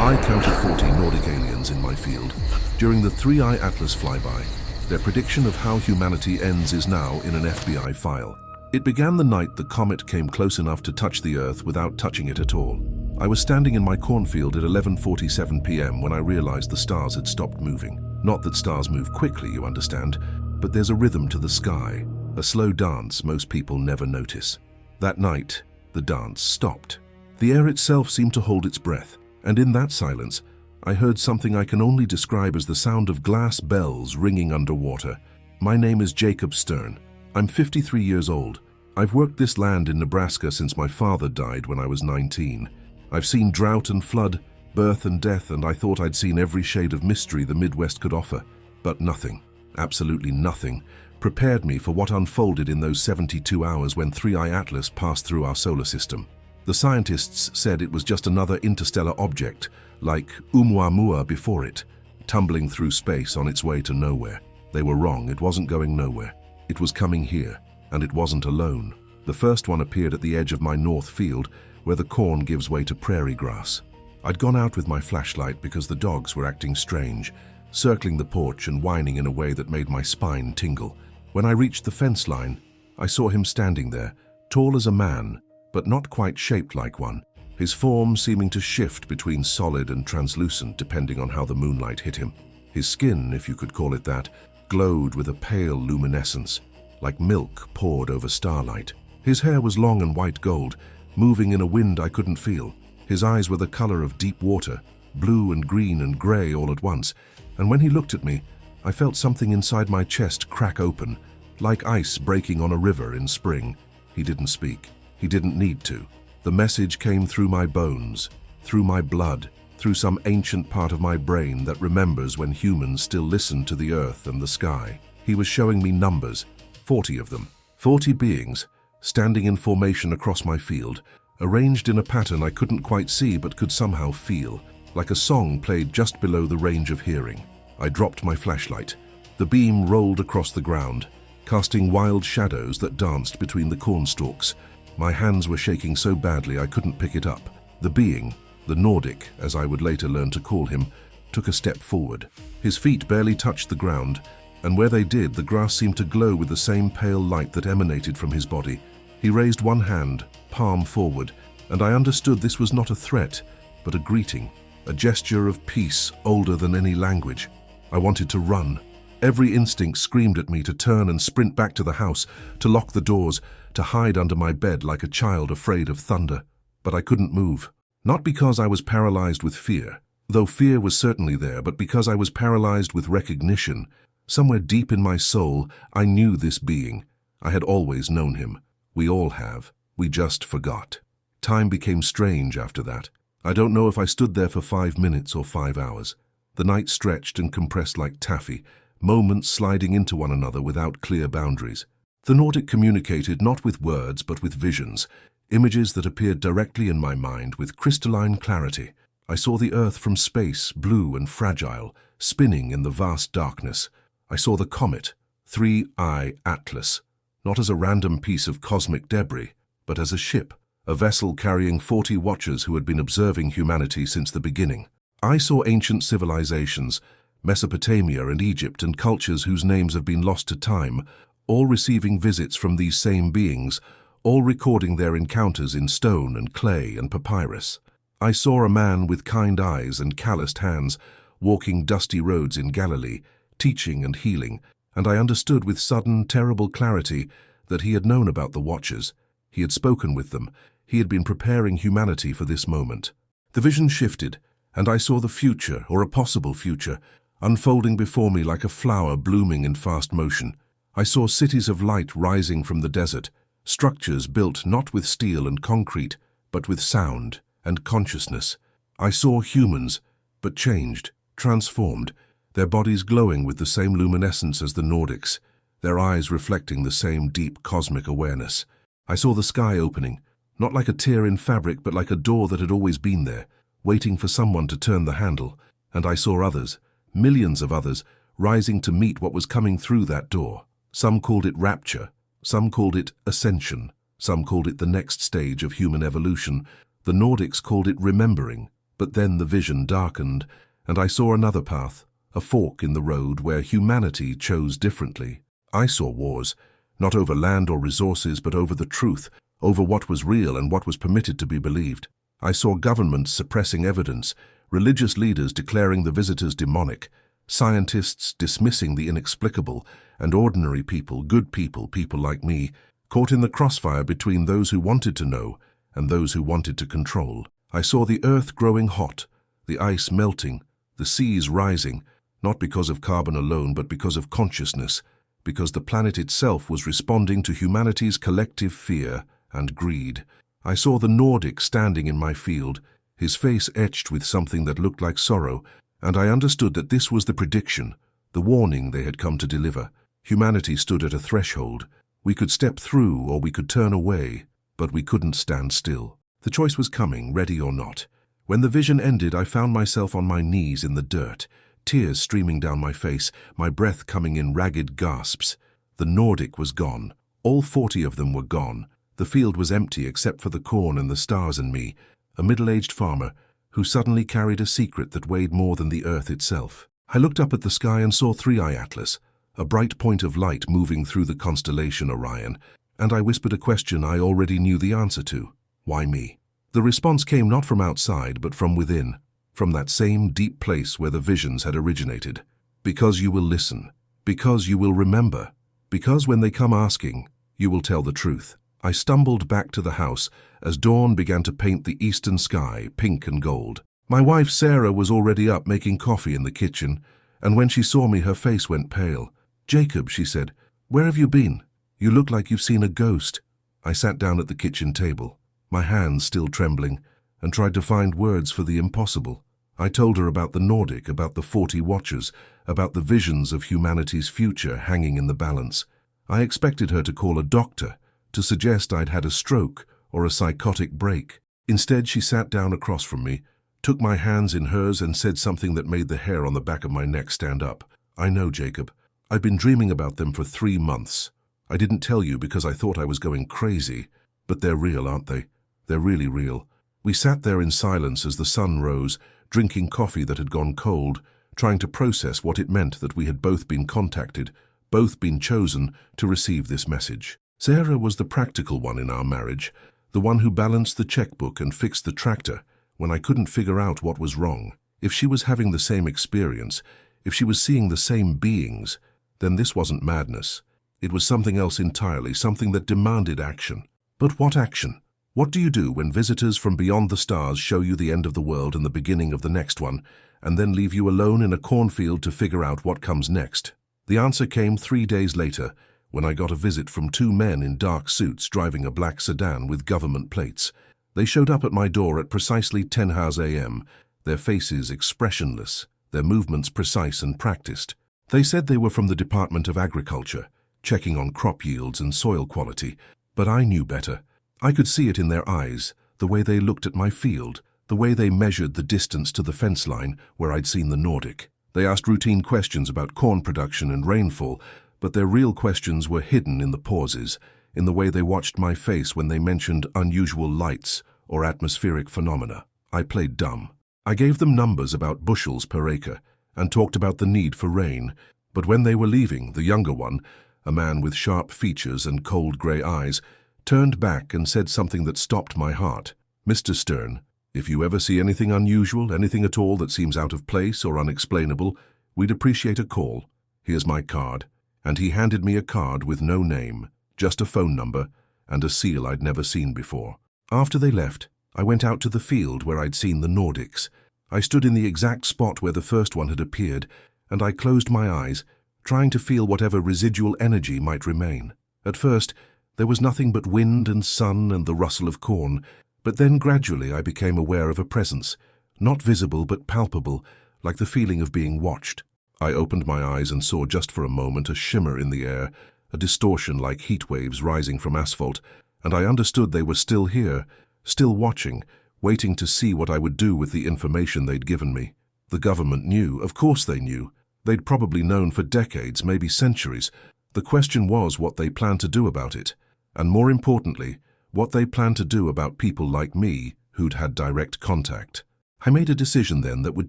I counted 40 Nordic aliens in my field. During the Three-Eye Atlas flyby, their prediction of how humanity ends is now in an FBI file. It began the night the comet came close enough to touch the Earth without touching it at all. I was standing in my cornfield at 11:47 p.m. when I realized the stars had stopped moving. Not that stars move quickly, you understand, but there's a rhythm to the sky, a slow dance most people never notice. That night, the dance stopped. The air itself seemed to hold its breath, and in that silence, I heard something I can only describe as the sound of glass bells ringing underwater. My name is Jacob Stern. I'm 53 years old. I've worked this land in Nebraska since my father died when I was 19. I've seen drought and flood, birth and death, and I thought I'd seen every shade of mystery the Midwest could offer. But nothing, absolutely nothing, prepared me for what unfolded in those 72 hours when Three-Eye Atlas passed through our solar system. The scientists said it was just another interstellar object, like Oumuamua before it, tumbling through space on its way to nowhere. They were wrong. It wasn't going nowhere. It was coming here, and it wasn't alone. The first one appeared at the edge of my north field, where the corn gives way to prairie grass. I'd gone out with my flashlight because the dogs were acting strange, circling the porch and whining in a way that made my spine tingle. When I reached the fence line, I saw him standing there, tall as a man, but not quite shaped like one, his form seeming to shift between solid and translucent depending on how the moonlight hit him. His skin, if you could call it that, glowed with a pale luminescence, like milk poured over starlight. His hair was long and white gold, moving in a wind I couldn't feel. His eyes were the color of deep water, blue and green and gray all at once, and when he looked at me, I felt something inside my chest crack open, like ice breaking on a river in spring. He didn't speak. He didn't need to. The message came through my bones, through my blood, through some ancient part of my brain that remembers when humans still listened to the earth and the sky. He was showing me numbers, 40 of them, 40 beings, standing in formation across my field, arranged in a pattern I couldn't quite see but could somehow feel, like a song played just below the range of hearing. I dropped my flashlight. The beam rolled across the ground, casting wild shadows that danced between the corn stalks. My hands were shaking so badly I couldn't pick it up. The being, the Nordic, as I would later learn to call him, took a step forward. His feet barely touched the ground, and where they did, the grass seemed to glow with the same pale light that emanated from his body. He raised one hand, palm forward, and I understood this was not a threat, but a greeting, a gesture of peace older than any language. I wanted to run. Every instinct screamed at me to turn and sprint back to the house, to lock the doors, to hide under my bed like a child afraid of thunder. But I couldn't move. Not because I was paralyzed with fear, though fear was certainly there, but because I was paralyzed with recognition. Somewhere deep in my soul, I knew this being. I had always known him. We all have. We just forgot. Time became strange after that. I don't know if I stood there for 5 minutes or 5 hours. The night stretched and compressed like taffy, moments sliding into one another without clear boundaries. The Nordic communicated not with words but with visions, images that appeared directly in my mind with crystalline clarity. I saw the Earth from space, blue and fragile, spinning in the vast darkness. I saw the comet, Three-Eye Atlas, not as a random piece of cosmic debris, but as a ship, a vessel carrying 40 watchers who had been observing humanity since the beginning. I saw ancient civilizations, Mesopotamia and Egypt, and cultures whose names have been lost to time, all receiving visits from these same beings, all recording their encounters in stone and clay and papyrus. I saw a man with kind eyes and calloused hands walking dusty roads in Galilee, teaching and healing, and I understood with sudden, terrible clarity that he had known about the Watchers. He had spoken with them. He had been preparing humanity for this moment. The vision shifted, and I saw the future, or a possible future, unfolding before me like a flower blooming in fast motion. I saw cities of light rising from the desert, structures built not with steel and concrete, but with sound and consciousness. I saw humans, but changed, transformed, their bodies glowing with the same luminescence as the Nordics, their eyes reflecting the same deep cosmic awareness. I saw the sky opening, not like a tear in fabric, but like a door that had always been there, waiting for someone to turn the handle. And I saw others, millions of others, rising to meet what was coming through that door. Some called it rapture, some called it ascension, some called it the next stage of human evolution. The Nordics called it remembering, But then the vision darkened, and I saw another path, a fork in the road where humanity chose differently. I saw wars, not over land or resources, but over the truth, over what was real and what was permitted to be believed. I saw governments suppressing evidence, religious leaders declaring the visitors demonic, scientists dismissing the inexplicable, and ordinary people, good people, people like me, caught in the crossfire between those who wanted to know and those who wanted to control. I saw the earth growing hot, the ice melting, the seas rising, not because of carbon alone, but because of consciousness, because the planet itself was responding to humanity's collective fear and greed. I saw the Nordic standing in my field, his face etched with something that looked like sorrow, and I understood that this was the prediction, the warning they had come to deliver. Humanity stood at a threshold. We could step through or we could turn away, but we couldn't stand still. The choice was coming, ready or not. When the vision ended, I found myself on my knees in the dirt, tears streaming down my face, my breath coming in ragged gasps. The Nordic was gone. All 40 of them were gone. The field was empty except for the corn and the stars and me, a middle-aged farmer who suddenly carried a secret that weighed more than the earth itself. I looked up at the sky and saw 3i Atlas, a bright point of light moving through the constellation Orion, and I whispered a question I already knew the answer to. Why me? The response came not from outside, but from within, from that same deep place where the visions had originated. Because you will listen. Because you will remember. Because when they come asking, you will tell the truth. I stumbled back to the house as dawn began to paint the eastern sky pink and gold. My wife Sarah was already up making coffee in the kitchen, and when she saw me her face went pale. "Jacob," she said, "where have you been? You look like you've seen a ghost." I sat down at the kitchen table, my hands still trembling, and tried to find words for the impossible. I told her about the Nordic, about the 40 watchers, about the visions of humanity's future hanging in the balance. I expected her to call a doctor, to suggest I'd had a stroke or a psychotic break. Instead, she sat down across from me, took my hands in hers and said something that made the hair on the back of my neck stand up. "I know, Jacob. I've been dreaming about them for 3 months. I didn't tell you because I thought I was going crazy, but they're real, aren't they? They're really real." We sat there in silence as the sun rose, drinking coffee that had gone cold, trying to process what it meant that we had both been contacted, both been chosen to receive this message. Sarah was the practical one in our marriage, the one who balanced the checkbook and fixed the tractor when I couldn't figure out what was wrong. If she was having the same experience, if she was seeing the same beings, then this wasn't madness. It was something else entirely, something that demanded action. But what action? What do you do when visitors from beyond the stars show you the end of the world and the beginning of the next one, and then leave you alone in a cornfield to figure out what comes next? The answer came 3 days later, when I got a visit from 2 men in dark suits driving a black sedan with government plates. They showed up at my door at precisely 10 a.m., their faces expressionless, their movements precise and practiced. They said they were from the Department of Agriculture, checking on crop yields and soil quality, but I knew better. I could see it in their eyes, the way they looked at my field, the way they measured the distance to the fence line where I'd seen the Nordic. They asked routine questions about corn production and rainfall, but their real questions were hidden in the pauses, in the way they watched my face when they mentioned unusual lights or atmospheric phenomena. I played dumb. I gave them numbers about bushels per acre and talked about the need for rain, but when they were leaving, the younger one, a man with sharp features and cold grey eyes, turned back and said something that stopped my heart. "Mr. Stern, if you ever see anything unusual, anything at all that seems out of place or unexplainable, we'd appreciate a call. Here's my card." And he handed me a card with no name, just a phone number and a seal I'd never seen before. After they left, I went out to the field where I'd seen the Nordics. I stood in the exact spot where the first one had appeared, and I closed my eyes, trying to feel whatever residual energy might remain. At first, there was nothing but wind and sun and the rustle of corn, but then gradually I became aware of a presence, not visible but palpable, like the feeling of being watched. I opened my eyes and saw just for a moment a shimmer in the air, a distortion like heat waves rising from asphalt, and I understood they were still here, still watching, waiting to see what I would do with the information they'd given me. The government knew, of course they knew. They'd probably known for decades, maybe centuries. The question was what they planned to do about it, and more importantly, what they planned to do about people like me who'd had direct contact. I made a decision then that would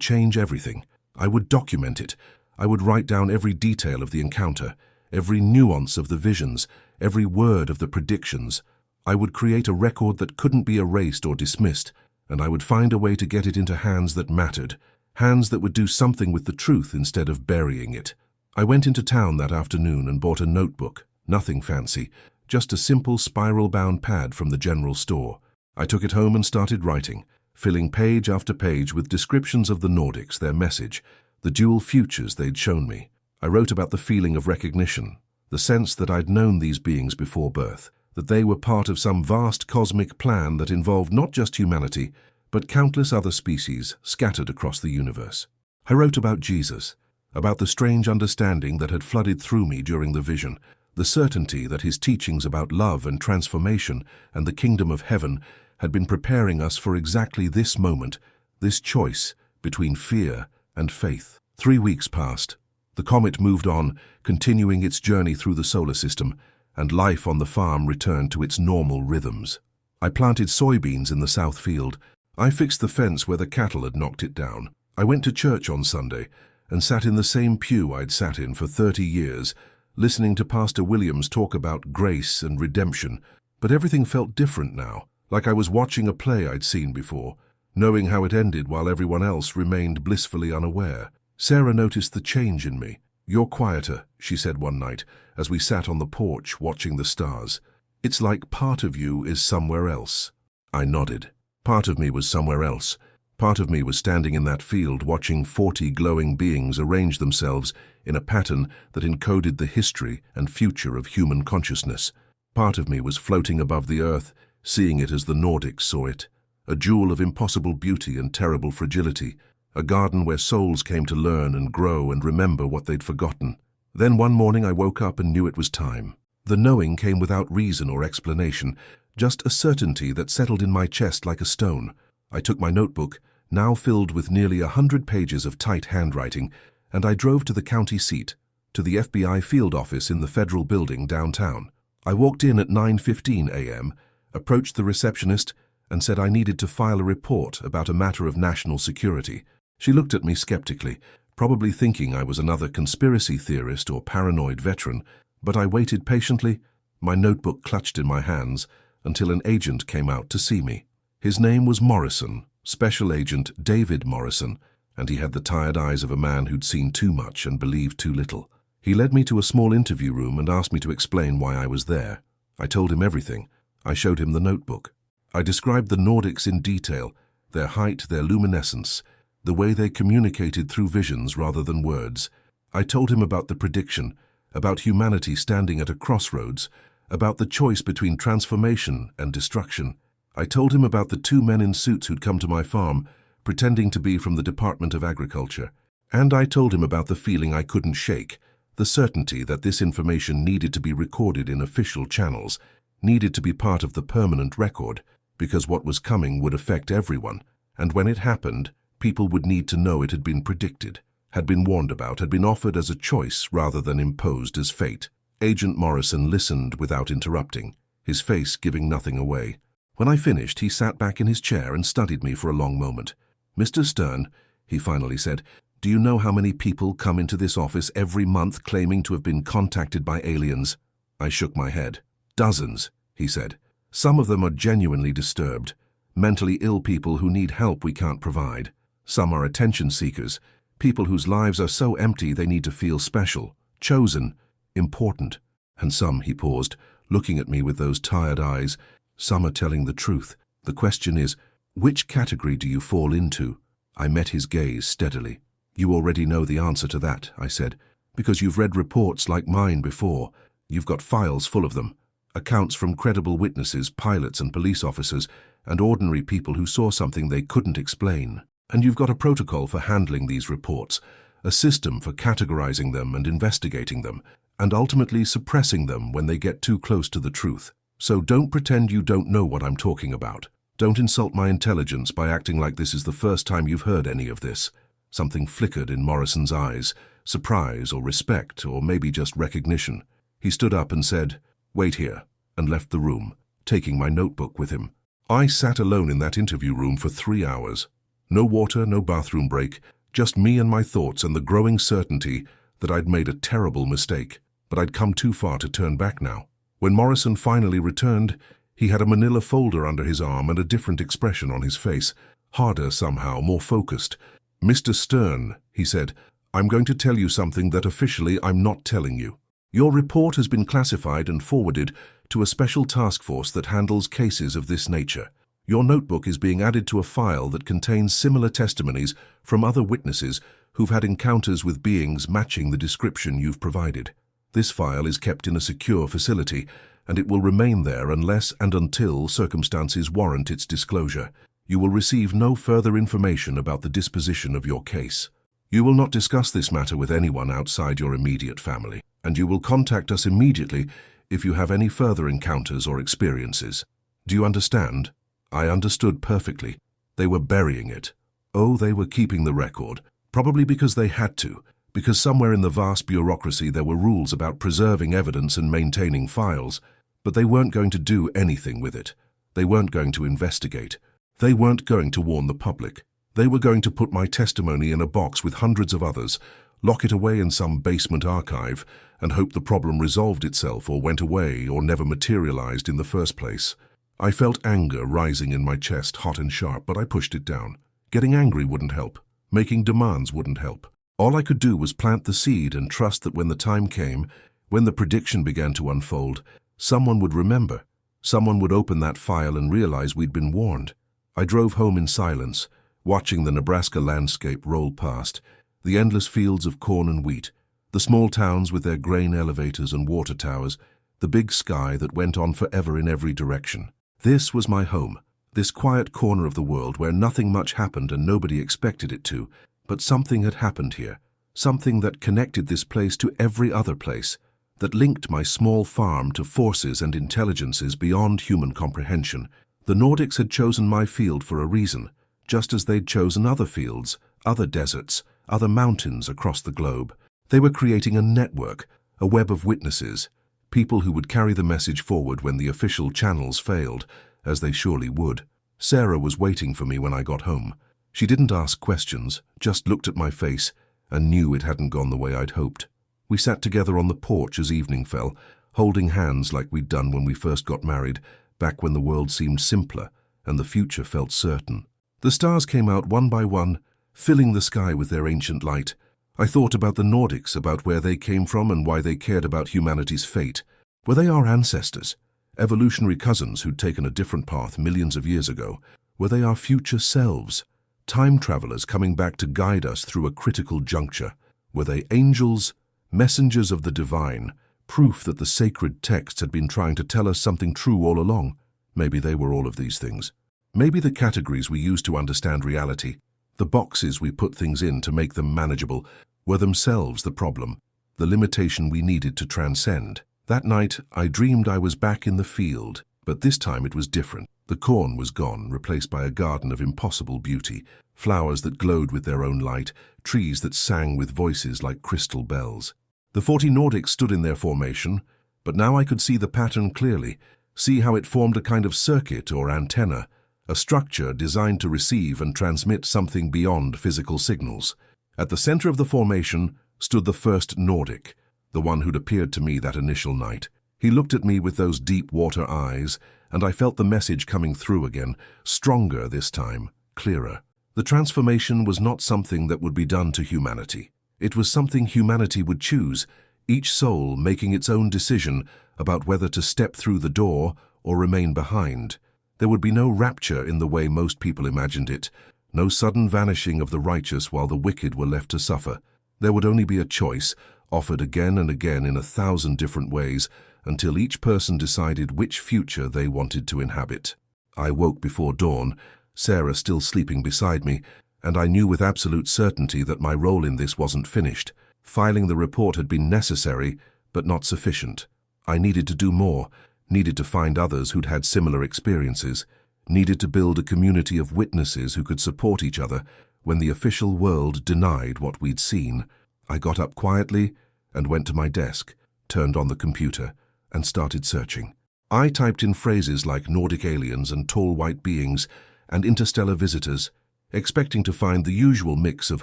change everything. I would document it. I would write down every detail of the encounter, every nuance of the visions, every word of the predictions. I would create a record that couldn't be erased or dismissed, and I would find a way to get it into hands that mattered, hands that would do something with the truth instead of burying it. I went into town that afternoon and bought a notebook, nothing fancy, just a simple spiral-bound pad from the general store. I took it home and started writing, filling page after page with descriptions of the Nordics, their message, the dual futures they'd shown me. I wrote about the feeling of recognition, the sense that I'd known these beings before birth, that they were part of some vast cosmic plan that involved not just humanity, but countless other species scattered across the universe. I wrote about Jesus, about the strange understanding that had flooded through me during the vision, the certainty that his teachings about love and transformation and the kingdom of heaven had been preparing us for exactly this moment, this choice between fear and faith. 3 weeks passed. The comet moved on, continuing its journey through the solar system, and life on the farm returned to its normal rhythms. I planted soybeans in the south field. I fixed the fence where the cattle had knocked it down. I went to church on Sunday and sat in the same pew I'd sat in for 30 years, listening to Pastor Williams talk about grace and redemption. But everything felt different now, like I was watching a play I'd seen before, knowing how it ended while everyone else remained blissfully unaware. Sarah noticed the change in me. "You're quieter," she said one night, as we sat on the porch watching the stars. "It's like part of you is somewhere else." I nodded. Part of me was somewhere else. Part of me was standing in that field watching 40 glowing beings arrange themselves in a pattern that encoded the history and future of human consciousness. Part of me was floating above the earth, seeing it as the Nordics saw it, a jewel of impossible beauty and terrible fragility, a garden where souls came to learn and grow and remember what they'd forgotten. Then one morning I woke up and knew it was time. The knowing came without reason or explanation, just a certainty that settled in my chest like a stone. I took my notebook, now filled with nearly 100 pages of tight handwriting, and I drove to the county seat, to the FBI field office in the federal building downtown. I walked in at 9:15 a.m., approached the receptionist, and said I needed to file a report about a matter of national security. She looked at me skeptically, probably thinking I was another conspiracy theorist or paranoid veteran, but I waited patiently, my notebook clutched in my hands, until an agent came out to see me. His name was Morrison, Special Agent David Morrison, and he had the tired eyes of a man who'd seen too much and believed too little. He led me to a small interview room and asked me to explain why I was there. I told him everything. I showed him the notebook. I described the Nordics in detail, their height, their luminescence, the way they communicated through visions rather than words. I told him about the prediction, about humanity standing at a crossroads, about the choice between transformation and destruction. I told him about the 2 men in suits who'd come to my farm, pretending to be from the Department of Agriculture. And I told him about the feeling I couldn't shake, the certainty that this information needed to be recorded in official channels, needed to be part of the permanent record, because what was coming would affect everyone, and when it happened, people would need to know it had been predicted, had been warned about, had been offered as a choice rather than imposed as fate. Agent Morrison listened without interrupting, his face giving nothing away. When I finished, he sat back in his chair and studied me for a long moment. "Mr. Stern," he finally said, "do you know how many people come into this office every month claiming to have been contacted by aliens?" I shook my head. "Dozens," he said. "Some of them are genuinely disturbed, mentally ill people who need help we can't provide. Some are attention seekers, people whose lives are so empty they need to feel special, chosen, important. And some," he paused, looking at me with those tired eyes, "some are telling the truth. The question is, which category do you fall into?" I met his gaze steadily. "You already know the answer to that," I said, "because you've read reports like mine before. You've got files full of them. Accounts from credible witnesses, pilots and police officers, and ordinary people who saw something they couldn't explain. And you've got a protocol for handling these reports, a system for categorizing them and investigating them, and ultimately suppressing them when they get too close to the truth. So don't pretend you don't know what I'm talking about. Don't insult my intelligence by acting like this is the first time you've heard any of this." Something flickered in Morrison's eyes, surprise or respect or maybe just recognition. He stood up and said, "Wait here," and left the room, taking my notebook with him. I sat alone in that interview room for 3 hours. No water, no bathroom break, just me and my thoughts and the growing certainty that I'd made a terrible mistake. But I'd come too far to turn back now. When Morrison finally returned, he had a manila folder under his arm and a different expression on his face, harder somehow, more focused. "Mr. Stern," he said, "I'm going to tell you something that officially I'm not telling you. Your report has been classified and forwarded to a special task force that handles cases of this nature. Your notebook is being added to a file that contains similar testimonies from other witnesses who've had encounters with beings matching the description you've provided. This file is kept in a secure facility, and it will remain there unless and until circumstances warrant its disclosure. You will receive no further information about the disposition of your case. You will not discuss this matter with anyone outside your immediate family, and you will contact us immediately if you have any further encounters or experiences. Do you understand?" I understood perfectly. They were burying it. Oh, they were keeping the record, probably because they had to, because somewhere in the vast bureaucracy there were rules about preserving evidence and maintaining files, but they weren't going to do anything with it. They weren't going to investigate. They weren't going to warn the public. They were going to put my testimony in a box with hundreds of others, lock it away in some basement archive, and hope the problem resolved itself or went away or never materialized in the first place. I felt anger rising in my chest, hot and sharp, but I pushed it down. Getting angry wouldn't help. Making demands wouldn't help. All I could do was plant the seed and trust that when the time came, when the prediction began to unfold, someone would remember. Someone would open that file and realize we'd been warned. I drove home in silence, watching the Nebraska landscape roll past, the endless fields of corn and wheat, the small towns with their grain elevators and water towers, the big sky that went on forever in every direction. This was my home, this quiet corner of the world where nothing much happened and nobody expected it to, but something had happened here, something that connected this place to every other place, that linked my small farm to forces and intelligences beyond human comprehension. The Nordics had chosen my field for a reason, just as they'd chosen other fields, other deserts, other mountains across the globe. They were creating a network, a web of witnesses, people who would carry the message forward when the official channels failed, as they surely would. Sarah was waiting for me when I got home. She didn't ask questions, just looked at my face and knew it hadn't gone the way I'd hoped. We sat together on the porch as evening fell, holding hands like we'd done when we first got married, back when the world seemed simpler and the future felt certain. The stars came out one by one, filling the sky with their ancient light. I thought about the Nordics, about where they came from and why they cared about humanity's fate. Were they our ancestors, evolutionary cousins who'd taken a different path millions of years ago? Were they our future selves, time travelers coming back to guide us through a critical juncture? Were they angels, messengers of the divine, proof that the sacred texts had been trying to tell us something true all along? Maybe they were all of these things. Maybe the categories we use to understand reality, the boxes we put things in to make them manageable, were themselves the problem, the limitation we needed to transcend. That night, I dreamed I was back in the field, but this time it was different. The corn was gone, replaced by a garden of impossible beauty, flowers that glowed with their own light, trees that sang with voices like crystal bells. The 40 Nordics stood in their formation, but now I could see the pattern clearly, see how it formed a kind of circuit or antenna, a structure designed to receive and transmit something beyond physical signals. At the center of the formation stood the first Nordic, the one who'd appeared to me that initial night. He looked at me with those deep water eyes, and I felt the message coming through again, stronger this time, clearer. The transformation was not something that would be done to humanity. It was something humanity would choose, each soul making its own decision about whether to step through the door or remain behind. There would be no rapture in the way most people imagined it, no sudden vanishing of the righteous while the wicked were left to suffer. There would only be a choice, offered again and again in 1,000 different ways, until each person decided which future they wanted to inhabit. I woke before dawn, Sarah still sleeping beside me, and I knew with absolute certainty that my role in this wasn't finished. Filing the report had been necessary, but not sufficient. I needed to do more, needed to find others who'd had similar experiences, needed to build a community of witnesses who could support each other when the official world denied what we'd seen. I got up quietly and went to my desk, turned on the computer, and started searching. I typed in phrases like Nordic aliens and tall white beings and interstellar visitors, expecting to find the usual mix of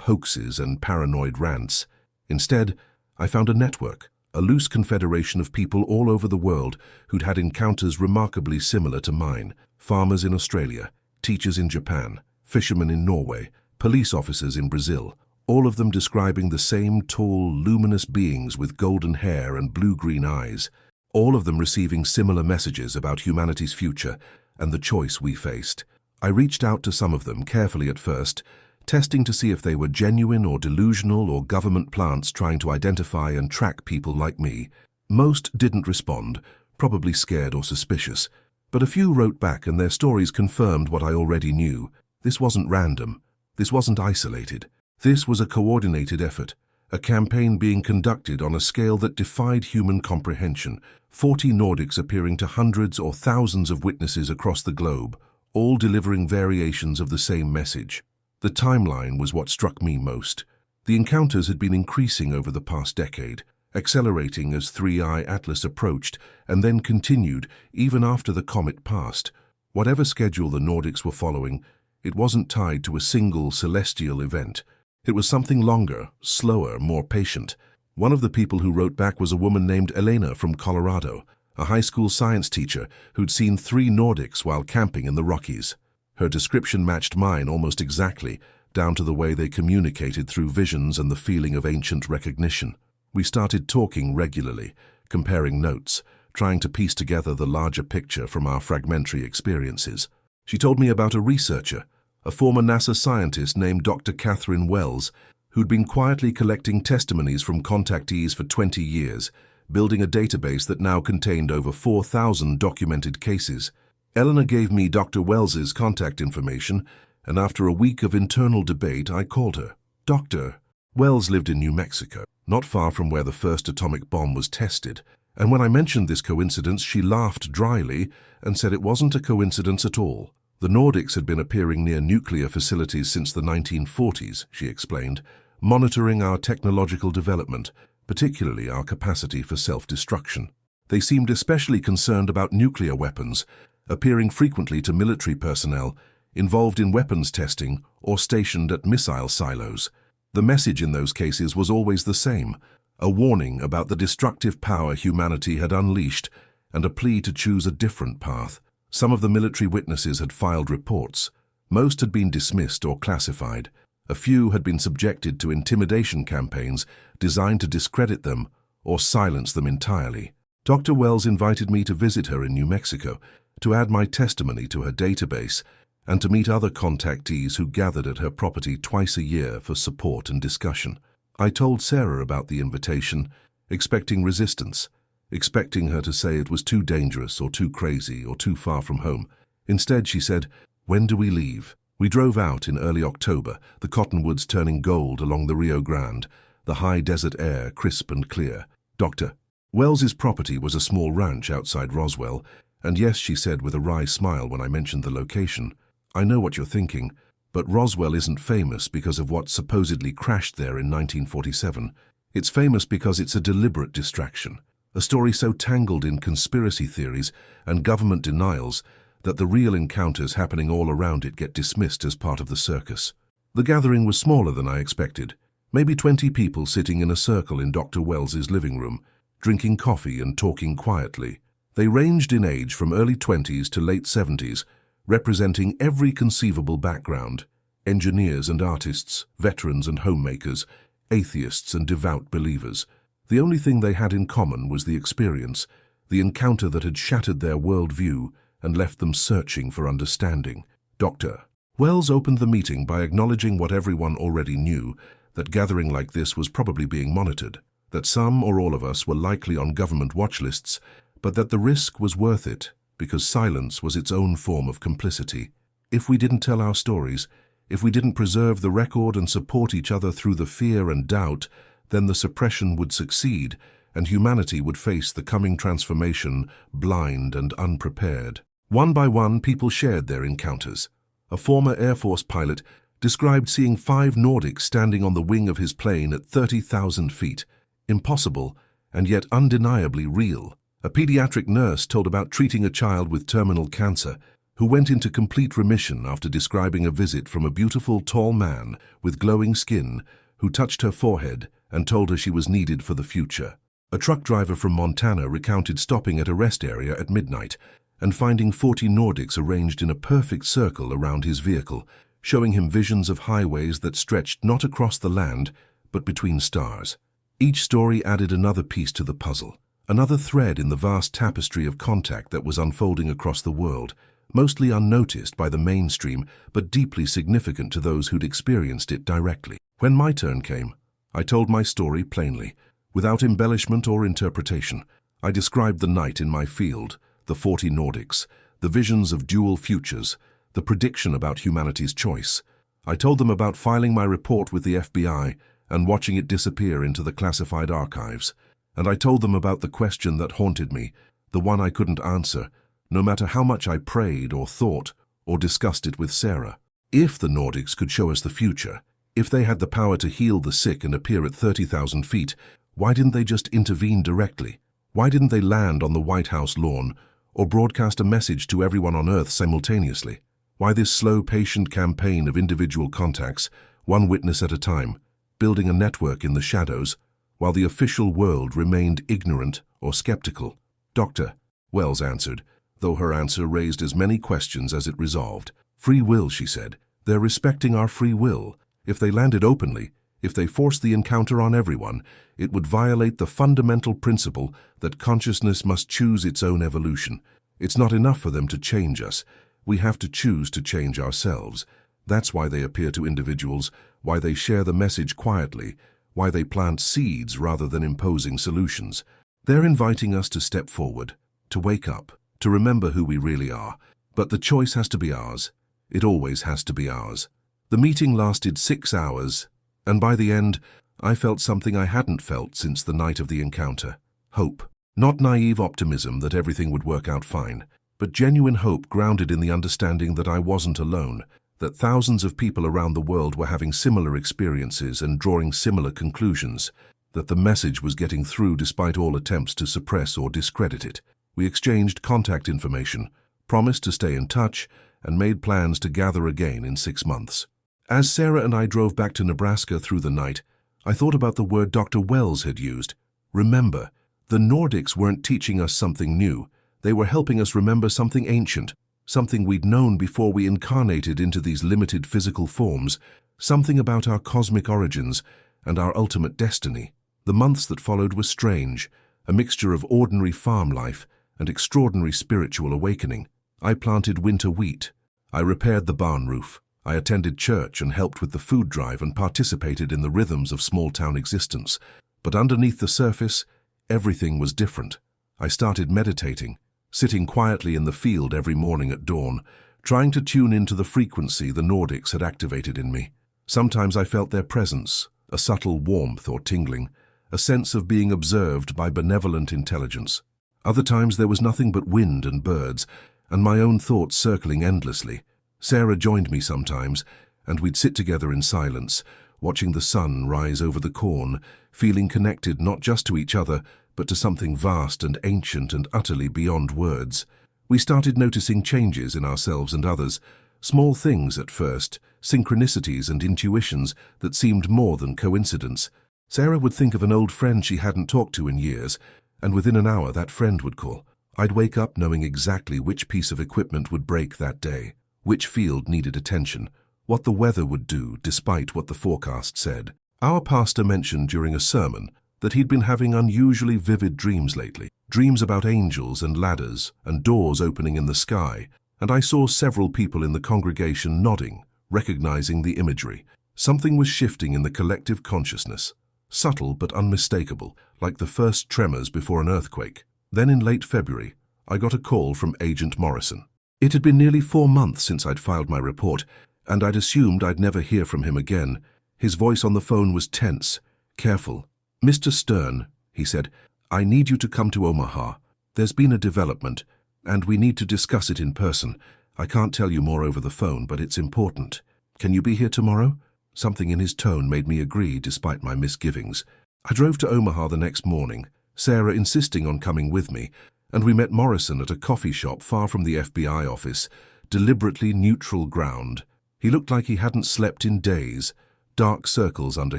hoaxes and paranoid rants. Instead, I found a network, a loose confederation of people all over the world who'd had encounters remarkably similar to mine. Farmers in Australia, teachers in Japan, fishermen in Norway, police officers in Brazil, all of them describing the same tall, luminous beings with golden hair and blue-green eyes, all of them receiving similar messages about humanity's future and the choice we faced. I reached out to some of them carefully at first, testing to see if they were genuine or delusional or government plants trying to identify and track people like me. Most didn't respond, probably scared or suspicious, but a few wrote back and their stories confirmed what I already knew. This wasn't random. This wasn't isolated. This was a coordinated effort, a campaign being conducted on a scale that defied human comprehension, 40 Nordics appearing to hundreds or thousands of witnesses across the globe, all delivering variations of the same message. The timeline was what struck me most. The encounters had been increasing over the past decade, accelerating as 3I Atlas approached, and then continued even after the comet passed. Whatever schedule the Nordics were following, it wasn't tied to a single celestial event. It was something longer, slower, more patient. One of the people who wrote back was a woman named Elena from Colorado, a high school science teacher who'd seen 3 Nordics while camping in the Rockies. Her description matched mine almost exactly, down to the way they communicated through visions and the feeling of ancient recognition. We started talking regularly, comparing notes, trying to piece together the larger picture from our fragmentary experiences. She told me about a researcher, a former NASA scientist named Dr. Catherine Wells, who'd been quietly collecting testimonies from contactees for 20 years, building a database that now contained over 4,000 documented cases. Eleanor gave me Dr. Wells's contact information, and after a week of internal debate, I called her. Dr. Wells lived in New Mexico, not far from where the first atomic bomb was tested, and when I mentioned this coincidence, she laughed dryly and said it wasn't a coincidence at all. The Nordics had been appearing near nuclear facilities since the 1940s, she explained, monitoring our technological development, particularly our capacity for self-destruction. They seemed especially concerned about nuclear weapons, appearing frequently to military personnel involved in weapons testing or stationed at missile silos. The message in those cases was always the same, a warning about the destructive power humanity had unleashed and a plea to choose a different path. Some of the military witnesses had filed reports. Most had been dismissed or classified. A few had been subjected to intimidation campaigns designed to discredit them or silence them entirely. Dr. Wells invited me to visit her in New Mexico, to add my testimony to her database, and to meet other contactees who gathered at her property twice a year for support and discussion. I told Sarah about the invitation, expecting resistance, expecting her to say it was too dangerous or too crazy or too far from home. Instead, she said, "When do we leave?" We drove out in early October, the cottonwoods turning gold along the Rio Grande, the high desert air crisp and clear. Dr. Wells's property was a small ranch outside Roswell, and yes, she said with a wry smile when I mentioned the location, "I know what you're thinking, but Roswell isn't famous because of what supposedly crashed there in 1947. It's famous because it's a deliberate distraction, a story so tangled in conspiracy theories and government denials that the real encounters happening all around it get dismissed as part of the circus." The gathering was smaller than I expected, maybe 20 people sitting in a circle in Dr. Wells's living room, drinking coffee and talking quietly. They ranged in age from early 20s to late 70s, representing every conceivable background: engineers and artists, veterans and homemakers, atheists and devout believers. The only thing they had in common was the experience, the encounter that had shattered their worldview and left them searching for understanding. Dr. Wells opened the meeting by acknowledging what everyone already knew, that gathering like this was probably being monitored, that some or all of us were likely on government watch lists, but that the risk was worth it because silence was its own form of complicity. If we didn't tell our stories, if we didn't preserve the record and support each other through the fear and doubt, then the suppression would succeed and humanity would face the coming transformation blind and unprepared. One by one, people shared their encounters. A former Air Force pilot described seeing 5 Nordics standing on the wing of his plane at 30,000 feet. Impossible, and yet undeniably real. A pediatric nurse told about treating a child with terminal cancer, who went into complete remission after describing a visit from a beautiful, tall man with glowing skin who touched her forehead and told her she was needed for the future. A truck driver from Montana recounted stopping at a rest area at midnight and finding 40 Nordics arranged in a perfect circle around his vehicle, showing him visions of highways that stretched not across the land, but between stars. Each story added another piece to the puzzle, another thread in the vast tapestry of contact that was unfolding across the world, mostly unnoticed by the mainstream, but deeply significant to those who'd experienced it directly. When my turn came, I told my story plainly, without embellishment or interpretation. I described the night in my field, the 40 Nordics, the visions of dual futures, the prediction about humanity's choice. I told them about filing my report with the FBI and watching it disappear into the classified archives. And I told them about the question that haunted me, the one I couldn't answer, no matter how much I prayed or thought or discussed it with Sarah. If the Nordics could show us the future, if they had the power to heal the sick and appear at 30,000 feet, why didn't they just intervene directly? Why didn't they land on the White House lawn or broadcast a message to everyone on Earth simultaneously? Why this slow, patient campaign of individual contacts, one witness at a time, building a network in the shadows, while the official world remained ignorant or skeptical? Doctor, Wells answered, though her answer raised as many questions as it resolved. Free will, she said. They're respecting our free will. If they landed openly, if they forced the encounter on everyone, it would violate the fundamental principle that consciousness must choose its own evolution. It's not enough for them to change us. We have to choose to change ourselves. That's why they appear to individuals, why they share the message quietly, why they plant seeds rather than imposing solutions. They're inviting us to step forward, to wake up, to remember who we really are. But the choice has to be ours. It always has to be ours. The meeting lasted 6 hours, and by the end, I felt something I hadn't felt since the night of the encounter. Hope. Not naive optimism that everything would work out fine, but genuine hope grounded in the understanding that I wasn't alone, that thousands of people around the world were having similar experiences and drawing similar conclusions, that the message was getting through despite all attempts to suppress or discredit it. We exchanged contact information, promised to stay in touch, and made plans to gather again in 6 months. As Sarah and I drove back to Nebraska through the night, I thought about the word Dr. Wells had used. Remember. The Nordics weren't teaching us something new. They were helping us remember something ancient, something we'd known before we incarnated into these limited physical forms, something about our cosmic origins and our ultimate destiny. The months that followed were strange, a mixture of ordinary farm life and extraordinary spiritual awakening. I planted winter wheat. I repaired the barn roof. I attended church and helped with the food drive and participated in the rhythms of small-town existence. But underneath the surface, everything was different. I started meditating, sitting quietly in the field every morning at dawn, trying to tune into the frequency the Nordics had activated in me. Sometimes I felt their presence, a subtle warmth or tingling, a sense of being observed by benevolent intelligence. Other times there was nothing but wind and birds, and my own thoughts circling endlessly. Sarah joined me sometimes, and we'd sit together in silence, watching the sun rise over the corn, feeling connected not just to each other, but to something vast and ancient and utterly beyond words. We started noticing changes in ourselves and others, small things at first, synchronicities and intuitions that seemed more than coincidence. Sarah would think of an old friend she hadn't talked to in years, and within an hour that friend would call. I'd wake up knowing exactly which piece of equipment would break that day, which field needed attention, what the weather would do despite what the forecast said. Our pastor mentioned during a sermon that he'd been having unusually vivid dreams lately, dreams about angels and ladders and doors opening in the sky, and I saw several people in the congregation nodding, recognizing the imagery. Something was shifting in the collective consciousness, subtle but unmistakable, like the first tremors before an earthquake. Then in late February, I got a call from Agent Morrison. It had been nearly 4 months since I'd filed my report, and I'd assumed I'd never hear from him again. His voice on the phone was tense, careful. "Mr. Stern," he said, "I need you to come to Omaha. There's been a development, and we need to discuss it in person. I can't tell you more over the phone, but it's important. Can you be here tomorrow?" Something in his tone made me agree despite my misgivings. I drove to Omaha the next morning, Sarah insisting on coming with me, and we met Morrison at a coffee shop far from the FBI office deliberately neutral ground. He looked like he hadn't slept in days, dark circles under